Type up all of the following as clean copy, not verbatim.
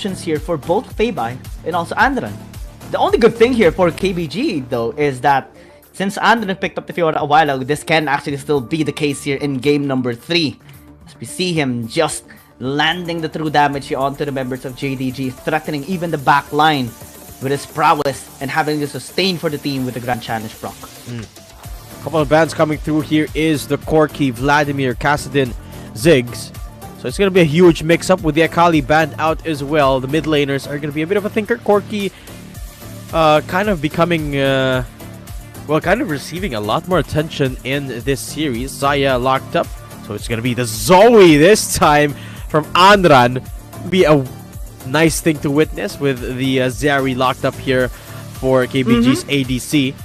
options here for both Feibai and also Andran. The only good thing here for KBG though is that since Andran picked up the Fiora a while ago, this can actually still be the case here in game number 3. As we see him just landing the true damage here onto the members of JDG, threatening even the back line with his prowess and having to sustain for the team with the Grand Challenge proc. Couple of bans coming through here is the Corki, Vladimir, Kassadin, Ziggs. So it's going to be a huge mix-up with the Akali banned out as well. The mid laners are going to be a bit of a thinker. Corki kind of becoming, kind of receiving a lot more attention in this series. Zaya locked up. So it's going to be the Zoe this time from Andran. Be a nice thing to witness with the Zeri locked up here for KBG's ADC.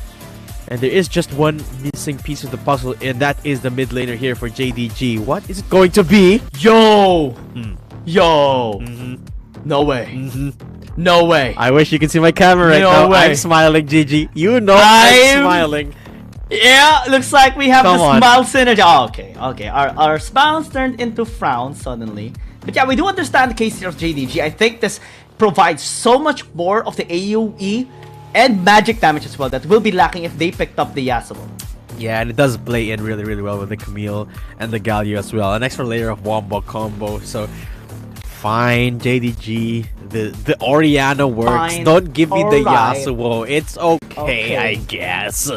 And there is just one missing piece of the puzzle, and that is the mid laner here for JDG. What is it going to be? Yo! Yo! No way. No way. I wish you could see my camera right now. I'm smiling, GG. You know I'm smiling. Yeah, looks like we have the smile synergy. Oh, okay. Our smiles turned into frowns suddenly. But yeah, we do understand the case here of JDG. I think this provides so much more of the AoE and magic damage as well that will be lacking if they picked up the Yasuo. Yeah, and it does play in really, really well with the Camille and the Galio as well. An extra layer of wombo combo. So, fine, JDG. The Orianna works. Fine. Don't give me the Yasuo. It's okay, I guess.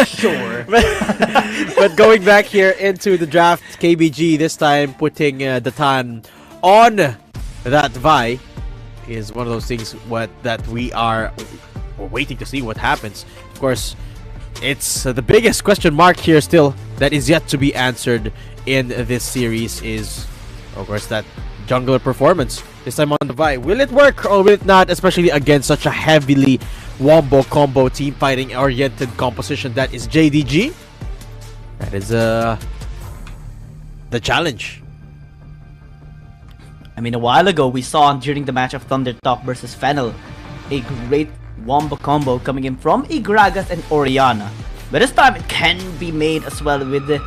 Sure. But going back here into the draft, KBG this time putting Datan on that Vi is one of those things that we're waiting to see what happens. Of course, it's the biggest question mark here still that is yet to be answered in this series is, of course, that jungler performance this time on the Vi. Will it work or will it not, especially against such a heavily wombo combo team fighting oriented composition that is JDG? That is the challenge. I mean, a while ago, we saw during the match of Thunder Talk versus Fennel, a great wombo combo coming in from a Gragas and Orianna. But this time, it can be made as well with a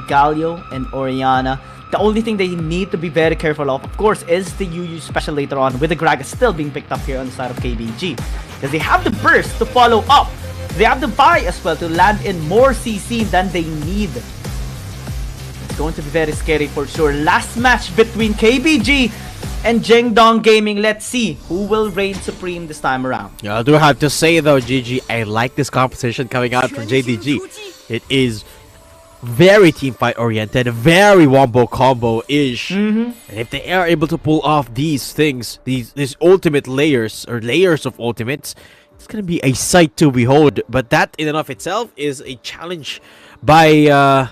Galio and Orianna. The only thing they need to be very careful of course, is the UU special later on, with the Gragas still being picked up here on the side of KBG. Because they have the burst to follow up. They have the buy as well to land in more CC than they need. It's going to be very scary for sure. Last match between KBG and Jingdong Gaming. Let's see who will reign supreme this time around. Yeah, I do have to say though, GG, I like this composition coming out from JDG. It is very teamfight oriented, very wombo combo-ish. And if they are able to pull off these things, these ultimate layers or layers of ultimates, it's gonna be a sight to behold. But that in and of itself is a challenge by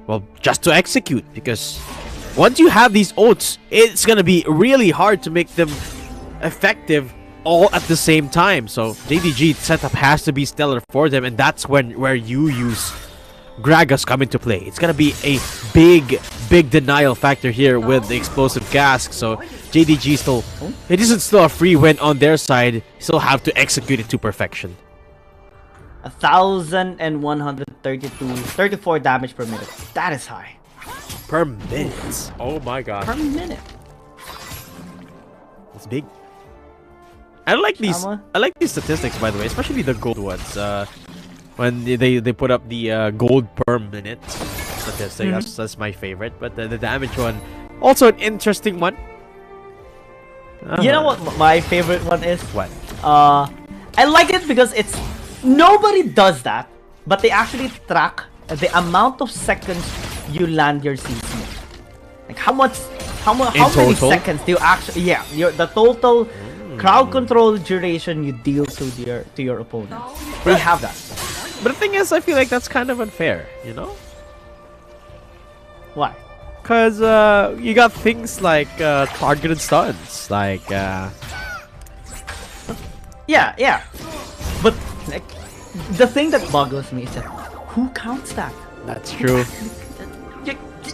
well, just to execute, because once you have these ults, it's gonna be really hard to make them effective all at the same time. So JDG setup has to be stellar for them, and that's where you use Gragas come into play. It's gonna be a big denial factor here with the explosive cask. So JDG still, it isn't still a free win on their side. You still have to execute it to perfection. 1,134 damage per minute. That is high. Per minute. Oh my god. Per minute. It's big. I like these statistics, by the way, especially the gold ones. When they put up the gold per minute statistic, that's my favorite. But the damage one, also an interesting one. You know what my favorite one is? What? I like it because it's nobody does that, but they actually track the amount of seconds you land your CC. Like how many seconds do you actually? Yeah, the total crowd control duration you deal to your opponent. They have that. But the thing is, I feel like that's kind of unfair, you know? Why? Because you got things like targeted stuns, like yeah. But like the thing that boggles me is that who counts that? That's true.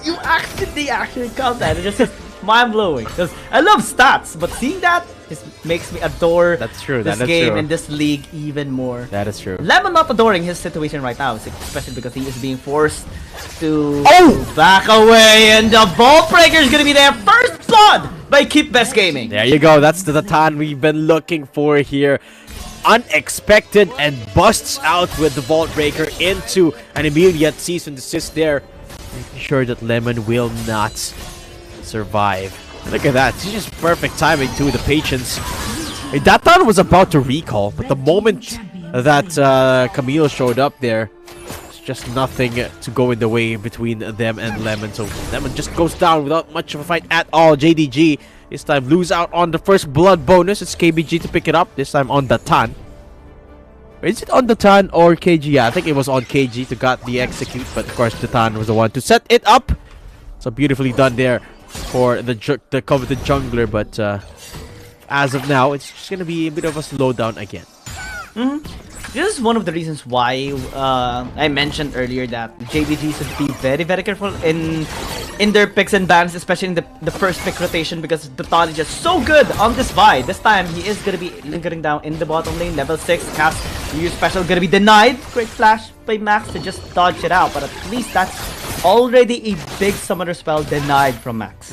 You actually count that. It just is mind blowing. Because I love stats, but seeing that just makes me adore this game and this league even more. That is true. Lemon not adoring his situation right now, especially because he is being forced to back away, and the ball breaker is gonna be there. First blood, by Keep Best Gaming. There you go. That's the Tatan we've been looking for here. Unexpected and busts out with the Vault Breaker into an immediate cease and desist there. Making sure that Lemon will not survive. Look at that. It's just perfect timing too. The patience. Tatan was about to recall, but the moment that Camille showed up there, it's just nothing to go in the way between them and Lemon. So Lemon just goes down without much of a fight at all. JDG this time lose out on the first blood bonus. It's KBG to pick it up. This time on Datan. Is it on Datan or KG? Yeah, I think it was on KG to got the execute, but of course Datan was the one to set it up. So beautifully done there for the coveted jungler, but as of now, it's just gonna be a bit of a slowdown again. This is one of the reasons why I mentioned earlier that JDG should be very, very careful in their picks and bans, especially in the first pick rotation, because Datan is just so good on this Vi. This time, he is going to be lingering down in the bottom lane, level 6, cast new special, going to be denied. Great flash by Max to just dodge it out, but at least that's already a big summoner spell denied from Max.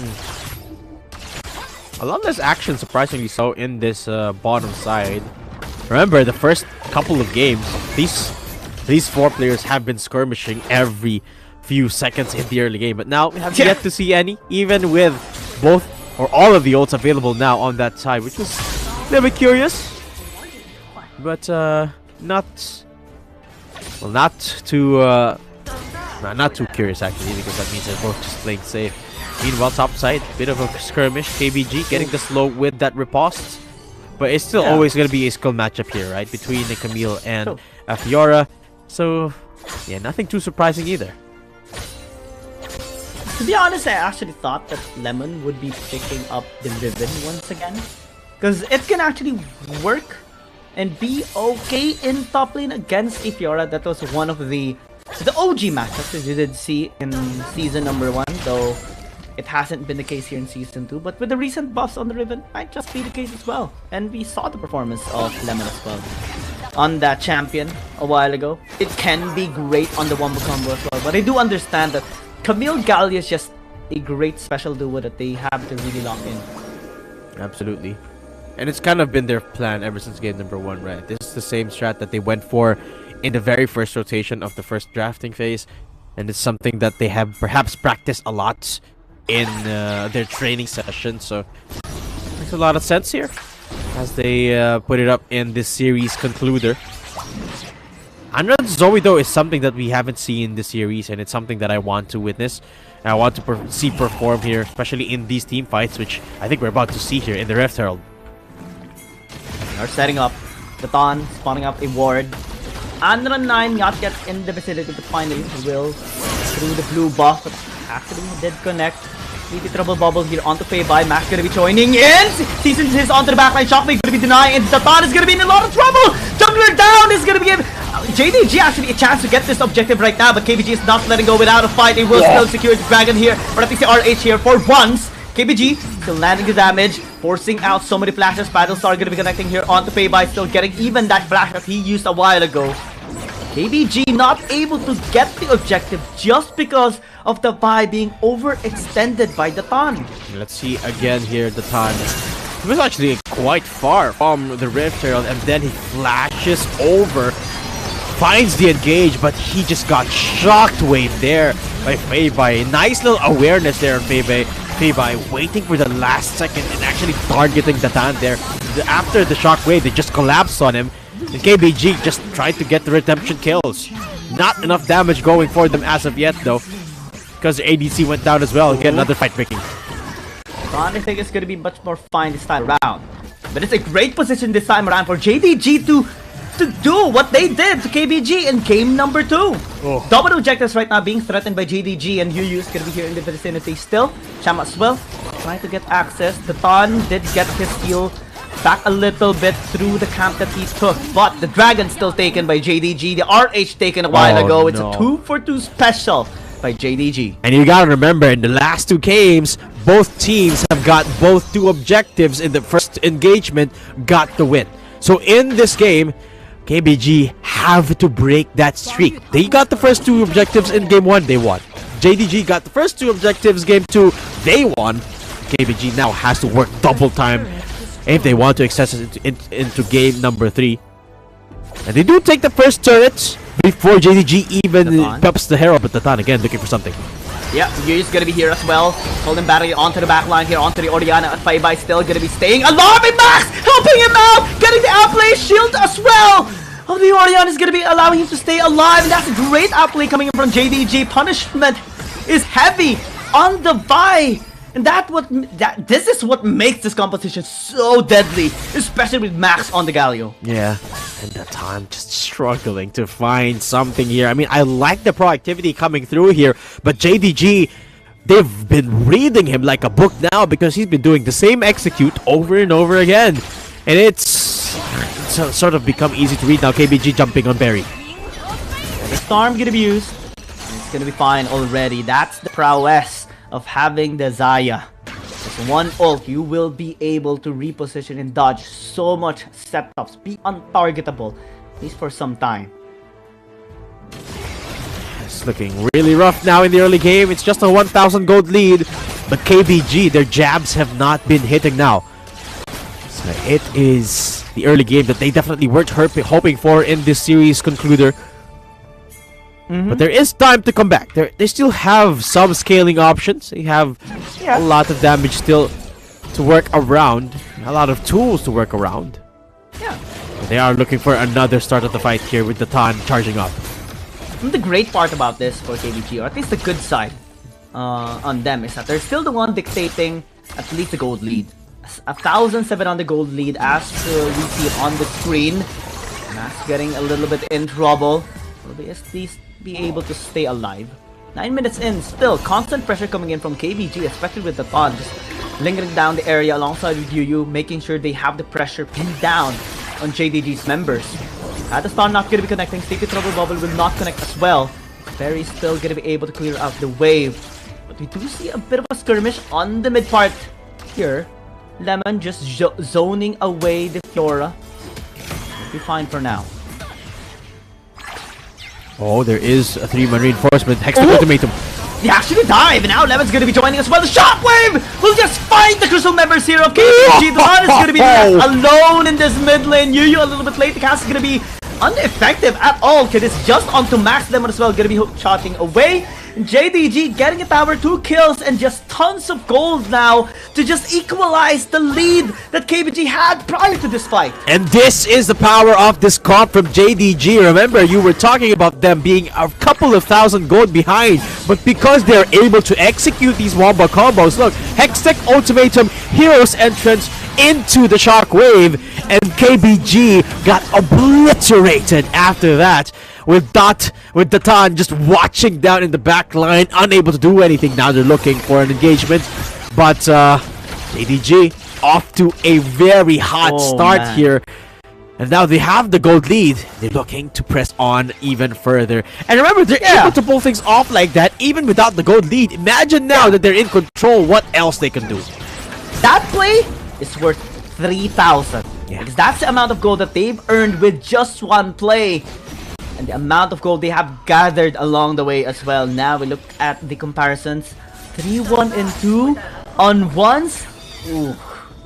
A lot less action, surprisingly so, in this bottom side. Remember, the first couple of games, these four players have been skirmishing every few seconds in the early game, but now we have yet to see any, even with both or all of the ults available now on that side, which was a little bit curious, but not too curious actually, because that means they're both just playing safe. Meanwhile, top side, bit of a skirmish. KBG getting the slow with that riposte. But it's still always going to be a skill matchup here, right? Between the Camille and Fiora. So, yeah, nothing too surprising either. To be honest, I actually thought that Lemon would be picking up the Riven once again. Because it can actually work and be okay in top lane against a Fiora. That was one of the OG matchups that you did see in season number 1, though it hasn't been the case here in Season 2, but with the recent buffs on the Riven, might just be the case as well. And we saw the performance of Lemon as well on that champion a while ago. It can be great on the Wombo combo as well, but I do understand that Camille Gallia is just a great special duo that they have to really lock in. Absolutely. And it's kind of been their plan ever since game number 1, right? This is the same strat that they went for in the very first rotation of the first drafting phase, and it's something that they have perhaps practiced a lot in their training session, so makes a lot of sense here as they put it up in this series concluder. 100 Zoe though is something that we haven't seen in the series, and it's something that I want to witness and I want to see perform here, especially in these team fights, which I think we're about to see here in the Rift Herald. They're setting up Datan, spawning up a ward. Andron 9 not yet in the vicinity, but finally will through the blue buff, but actually did connect. Maybe trouble bubble here onto Payby. Max gonna be joining in. Season is onto the backline. Shockwave gonna be denying, and Datan is gonna be in a lot of trouble. Jungler down is gonna be given. JDG actually a chance to get this objective right now, but KBG is not letting go without a fight. They will still secure the dragon here, but at least the RH here for once. KBG still landing the damage, forcing out so many flashes. Battlestar gonna be connecting here onto Payby, still getting even that flash that he used a while ago. KBG not able to get the objective just because of the Vi being overextended by Datan. Let's see again here, Datan. He was actually quite far from the Rift Herald, and then he flashes over, finds the engage, but he just got shockwave there by Payby. Nice little awareness there on Payby. Payby waiting for the last second and actually targeting Datan there. After the shockwave, they just collapsed on him. And KBG just tried to get the redemption kills. Not enough damage going for them as of yet though, because the ADC went down as well. Get another fight picking. I think it's gonna be much more fine this time around, but it's a great position this time around for JDG to do what they did to KBG in game number 2. Double objectives right now being threatened by JDG, and Yu is gonna be here in the vicinity still. Cham as well, trying to get access. Datan did get his heal back a little bit through the camp that he took, but the dragon still taken by JDG. The RH taken a while ago. It's a 2-for-2 special by JDG. And you gotta remember, in the last 2 games, both teams have got both 2 objectives in the first engagement, got the win. So in this game, KBG have to break that streak. They got the first 2 objectives in game 1, they won. JDG got the first 2 objectives game 2, they won. KBG now has to work double time if they want to access it into game number 3. And they do take the first turret before JDG even peps the hero, but Tatan again looking for something. Yeah, Yu's gonna be here as well. Holding battery onto the back line here, onto the Oriana at 5x, still gonna be staying alive. Max helping him out, getting the outplay shield as well. Oh, the Oriana is gonna be allowing him to stay alive, and that's a great outplay coming in from JDG. Punishment is heavy on the Vi. And this is what makes this competition so deadly, especially with Max on the Galio. Yeah, and Tatan just struggling to find something here. I mean, I like the proactivity coming through here, but JDG, they've been reading him like a book now because he's been doing the same execute over and over again. And it's sort of become easy to read now. KBG jumping on Barry. The Storm gonna be used. It's gonna be fine already. That's the prowess of having the Xayah. With one ult, you will be able to reposition and dodge so much setups, be untargetable, at least for some time. It's looking really rough now in the early game. It's just a 1,000 gold lead, but KBG, their jabs have not been hitting now. So it is the early game that they definitely weren't hoping for in this series concluder. But there is time to come back. They still have some scaling options. They have a lot of damage still to work around. A lot of tools to work around. Yeah. But they are looking for another start of the fight here with the Tan charging up. And the great part about this for KBG, or at least the good side on them, is that they're still the one dictating at least the gold lead. 1,700 gold lead as we see it on the screen. Max getting a little bit in trouble. Will they at least be able to stay alive? 9 minutes in, still constant pressure coming in from KBG, especially with the Taunt just lingering down the area alongside with Yu, making sure they have the pressure pinned down on JDG's members. The Star not going to be connecting. Safety Trouble Bubble will not connect as well. Barry's still going to be able to clear out the wave. But we do see a bit of a skirmish on the mid part here. Lemon just zoning away the Fiora. We'll be fine for now. Oh, there is a 3-man reinforcement. Hextech ultimatum. They actually dive, and now Lemon's gonna be joining as well. The Shockwave will just find the Crystal members here of KBG. Duran is gonna be alone in this mid lane. Yu a little bit late. The cast is gonna be ineffective at all. Kid is just onto Max. Lemon as well, gonna be shotting away. JDG getting a tower, 2 kills, and just tons of gold now to just equalize the lead that KBG had prior to this fight. And this is the power of this comp from JDG. Remember, you were talking about them being a couple of thousand gold behind, but because they're able to execute these wombo combos, look, Hextech ultimatum, Hero's entrance into the Shockwave, and KBG got obliterated after that. With Datan just watching down in the back line, unable to do anything. Now they're looking for an engagement, but JDG off to a very hot start here, and now they have the gold lead. They're looking to press on even further. And remember, they're able to pull things off like that even without the gold lead. Imagine now that they're in control, what else they can do. That play is worth 3,000. Because that's the amount of gold that they've earned with just one play. And the amount of gold they have gathered along the way as well. Now we look at the comparisons. 3-1 and 2 on ones. Ooh,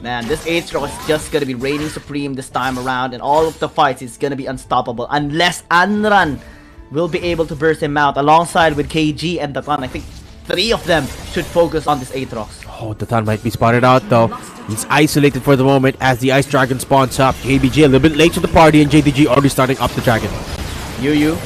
man, this Aatrox is just gonna be reigning supreme this time around. And all of the fights is gonna be unstoppable. Unless Anran will be able to burst him out alongside with KG and Datan. I think 3 of them should focus on this Aatrox. Oh, Datan might be spotted out though. He's isolated for the moment as the Ice Dragon spawns up. KBG a little bit late to the party, and JDG already starting up the Dragon. Yu is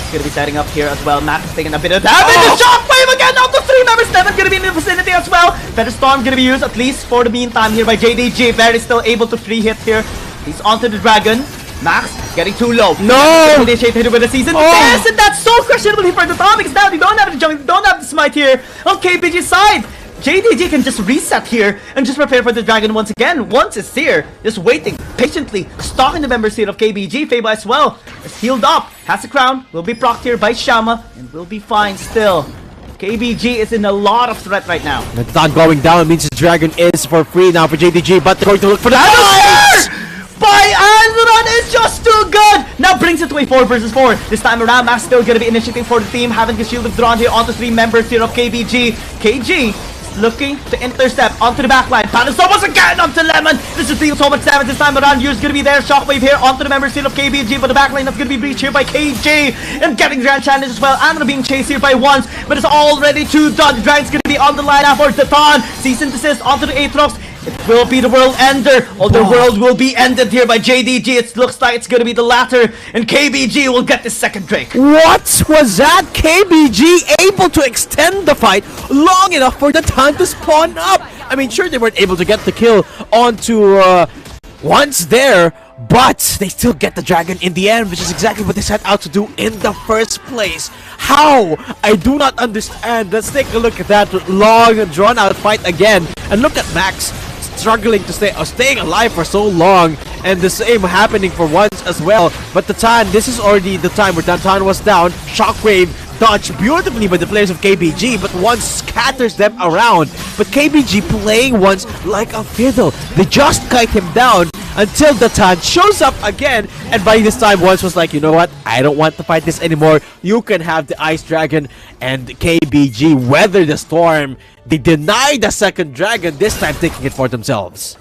gonna be setting up here as well. Max is taking a bit of damage. The Shockwave again out to 3 members. Never's gonna be in the vicinity as well. Feather Storm gonna be used at least for the meantime here by JDG. Barry still able to free hit here. He's onto the Dragon. Max getting too low. No! Initiated with the season. Yes, and that's so questionable here for the Tom, because now they don't have the jump, they don't have the smite here on KBG's side. JDG can just reset here and just prepare for the Dragon once again. Once it's here, just waiting patiently, stalking the members here of KBG. Faba as well is healed up, has the crown, will be procced here by Shama, and will be fine still. KBG is in a lot of threat right now. It's not going down, means the Dragon is for free now for JDG, but they're going to look for the by Anran is just too good! Now brings it to a 4 versus 4. This time around, Max still gonna be initiating for the team, having the shield withdrawn here onto 3 members here of KBG. KG looking to intercept onto the backline. Battlestar once again onto Lemon. This is dealing so much damage this time around. Here's gonna be there. Shockwave here onto the member seal of KBG, but the backline that's gonna be breached here by KJ and getting Grand Challenge as well. Andra being chased here by once, but it's already two done. The Dragon's gonna be on the line for Zatan. Cease and desist onto the Aatrox. It will be the world ender, or the world will be ended here by JDG. It looks like it's gonna be the latter, and KBG will get the second Drake. What was that? KBG able to extend the fight long enough for the time to spawn up. I mean, sure, they weren't able to get the kill onto once there, but they still get the dragon in the end, which is exactly what they set out to do in the first place. How? I do not understand. Let's take a look at that long, drawn-out fight again, and look at Max struggling to staying alive for so long, and the same happening for once as well. But Tatan, this is already the time where Tatan was down. Shockwave dodged beautifully by the players of KBG, but once scatters them around. But KBG playing once like a fiddle. They just kite him down until Tatan shows up again, and by this time once was like, you know what, I don't want to fight this anymore. You can have the Ice Dragon, and KBG weather the storm. They deny the second dragon, this time taking it for themselves.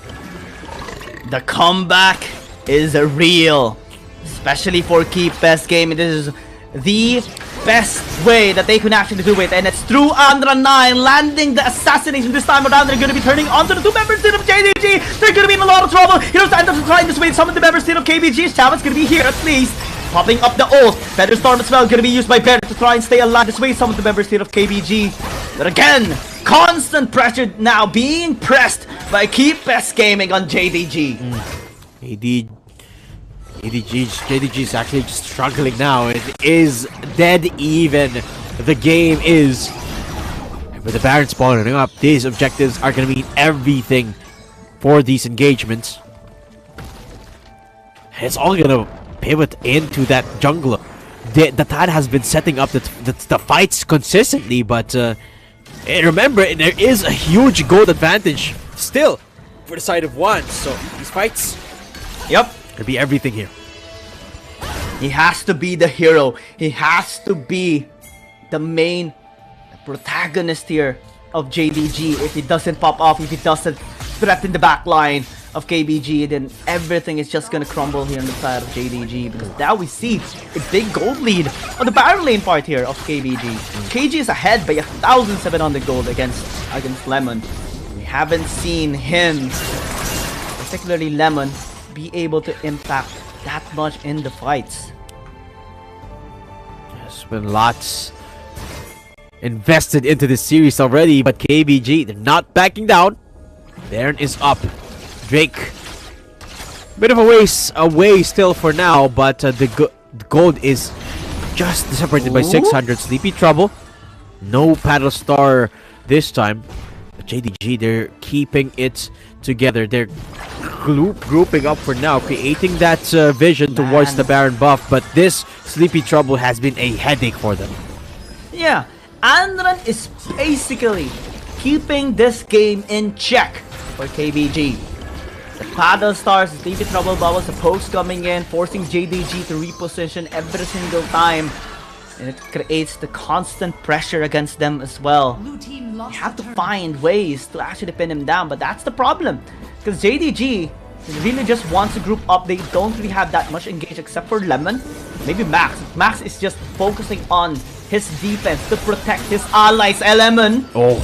The comeback is real, especially for Keep Best Game. It is the best way that they can actually do it, and it's through Andra 9 landing the assassination this time around. They're going to be turning onto the two members of JDG. They're going to be in a lot of trouble. Here's the end of trying to sway some of the members of KBG. Shaman's going to be here at least, popping up the ult. Featherstorm as well, going to be used by Bear to try and stay alive to sway some of the members here of KBG. But again, constant pressure now being pressed by Keep Best Gaming on JDG. JDG is actually just struggling now. It is dead even. The game is. With the Baron spawning up, these objectives are going to mean everything for these engagements. It's all going to pivot into that jungler. The Tad has been setting up the fights consistently, but remember, there is a huge gold advantage still for the side of one. So these fights, Yep. could be everything here. He has to be the hero. He has to be the main protagonist here of JDG. If he doesn't pop off, if he doesn't threaten the back line of KBG, then everything is just gonna crumble here on the side of JDG, because now we see a big gold lead on the Baron lane part here of KBG. KG is ahead by 1,700 gold against Lemon. We haven't seen him, particularly Lemon, be able to impact that much in the fights. There's been lots invested into this series already, but KBG, they're not backing down. Baron is up. Drake, bit of a ways away still for now, but the gold is just separated by 600. Sleepy Trouble, no Paddle Star this time. But JDG, they're keeping it together. They're grouping up for now, creating that vision towards the Baron buff, but this Sleepy Trouble has been a headache for them. Yeah, Andran is basically keeping this game in check for KBG. The Paddle Stars, Sleepy Trouble Bubbles, the pokes coming in, forcing JDG to reposition every single time. And it creates the constant pressure against them as well. You have to find ways to actually pin him down, but that's the problem. Because JDG really just wants to group up. They don't really have that much engage except for Lemon. Maybe Max. Max is just focusing on his defense to protect his allies. Lemon. Oh,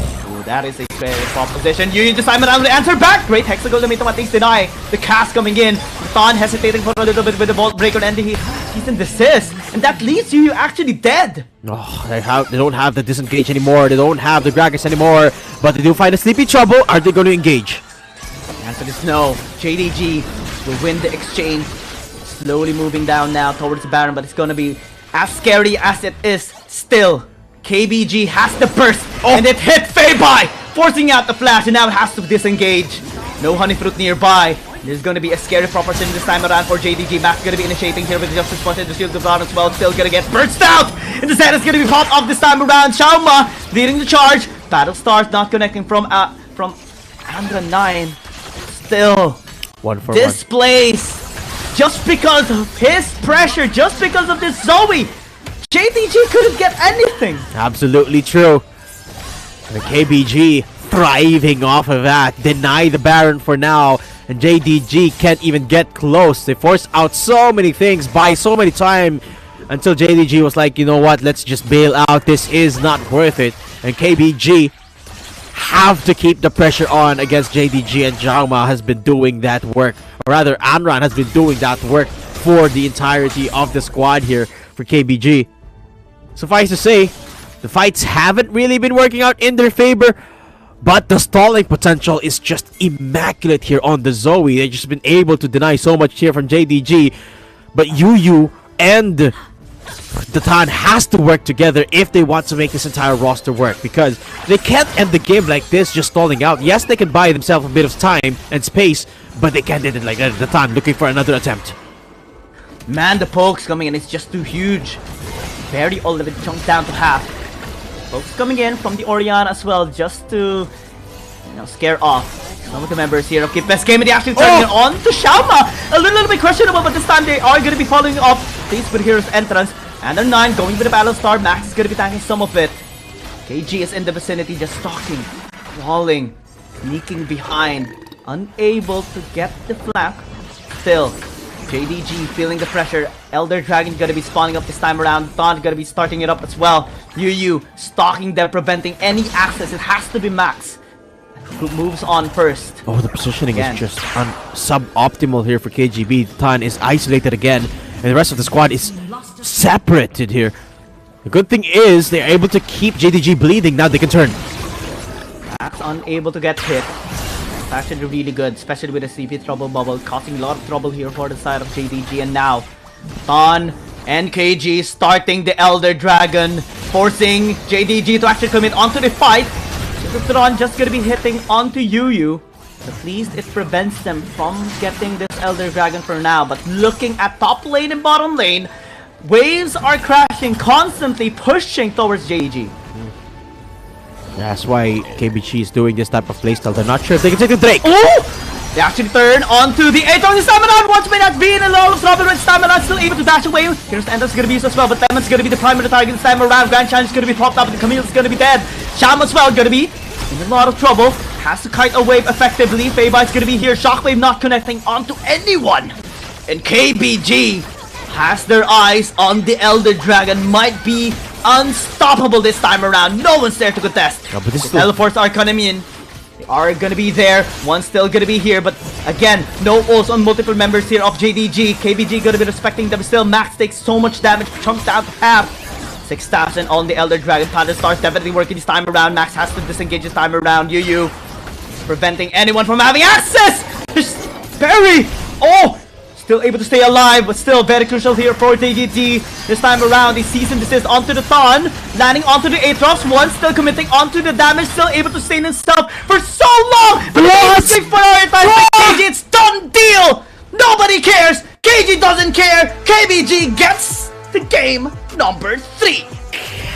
that is a very proposition. You just time around the answer back. Great Hexagon to at least deny the cast coming in. Thon hesitating for a little bit with the Vault Breaker, and he's in desist, and that leaves you actually dead. Oh, they don't have the disengage anymore. They don't have the Gragas anymore, but they do find a Sleepy Trouble. Are they going to engage? The answer is no. JDG will win the exchange. Slowly moving down now towards the Baron, but it's going to be as scary as it is still. KBG has the burst, and it hit Feibai, forcing out the flash, and now it has to disengage. No Honey Fruit nearby. There's going to be a scary proposition this time around for JDG. Max going to be initiating here with the Justice Punch and the Shield of God as well. Still going to get burst out, and the set is going to be popped off this time around. Shauma leading the charge. Battle Stars not connecting from Andra 9. Still, One for this place, just because of his pressure, just because of this Zoe, JDG couldn't get anything. Absolutely true. The KBG thriving off of that. Deny the Baron for now, and JDG can't even get close. They forced out so many things, buy so many time, until JDG was like, you know what, let's just bail out. This is not worth it. And KBG have to keep the pressure on against JDG, and Jangma has been doing that work. Or rather, Anran has been doing that work for the entirety of the squad here for KBG. Suffice to say, the fights haven't really been working out in their favor, but the stalling potential is just immaculate here on the Zoe. They've just been able to deny so much here from JDG, but Yu and the Tan has to work together if they want to make this entire roster work, because they can't end the game like this just stalling out. Yes, they can buy themselves a bit of time and space, but they can't end it like that. The Tan looking for another attempt. Man, the pokes coming in, it's just too huge. Very all of it chunked down to half. Pokes coming in from the Oriana as well, just to, you know, scare off some of the members here of Best Game, and they actually turning it on to Xiaoma. A little bit questionable, but this time they are going to be following up the Super Heroes entrance. And they're 9 going with the Battlestar. Max is going to be tanking some of it. KG is in the vicinity, just stalking, crawling, sneaking behind, unable to get the flank. Still, JDG feeling the pressure. Elder Dragon going to be spawning up this time around. Thon going to be starting it up as well. Yu stalking them, preventing any access. It has to be Max who moves on first. Oh, the positioning is just suboptimal here for KGB. Tan is isolated again, and the rest of the squad is separated here. The good thing is they're able to keep JDG bleeding. Now they can turn. Max unable to get hit. It's actually really good, especially with the CP trouble bubble, causing a lot of trouble here for the side of JDG. And now, Thon and KG starting the Elder Dragon, forcing JDG to actually commit onto the fight. Thron just gonna be hitting onto Yu. At least it prevents them from getting this Elder Dragon for now. But looking at top lane and bottom lane, waves are crashing, constantly pushing towards JDG. That's why KBG is doing this type of playstyle. They're not sure if they can take the Drake. Oh! They actually turn onto the 8 on the Stamina. Once may not be in a lot of trouble with Stamina, still able to dash away. Here's Ender's gonna be used as well, but Demon's gonna be the primary target this time around. Grand Challenge is gonna be popped up, and Camille's gonna be dead. Sham as well gonna be in a lot of trouble. Has to kite a wave effectively. Fabi's gonna be here. Shockwave not connecting onto anyone. And KBG has their eyes on the Elder Dragon. Might be unstoppable this time around. No one's there to contest. No, but this the teleports are coming in. They are gonna be there. One's still gonna be here, but again, no ults on multiple members here of JDG. KBG gonna be respecting them still. Max takes so much damage, chunked out half. 6,000 on the Elder Dragon. Battlestar's definitely working this time around. Max has to disengage this time around. Yu preventing anyone from having access. Barry! Oh! Still able to stay alive, but still very crucial here for JDG. This time around, the cease and desist onto the Thon, landing onto the Aatrox. One still committing onto the damage, still able to sustain himself for so long. But prioritized by KG. It's done deal. Nobody cares. KG doesn't care. KBG gets the game number 3.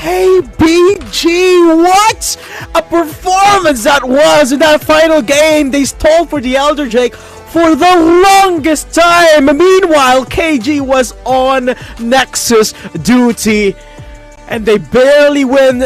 KBG, what a performance that was in that final game. They stole for the Elder Drake for the longest time. Meanwhile, KG was on Nexus duty, and they barely win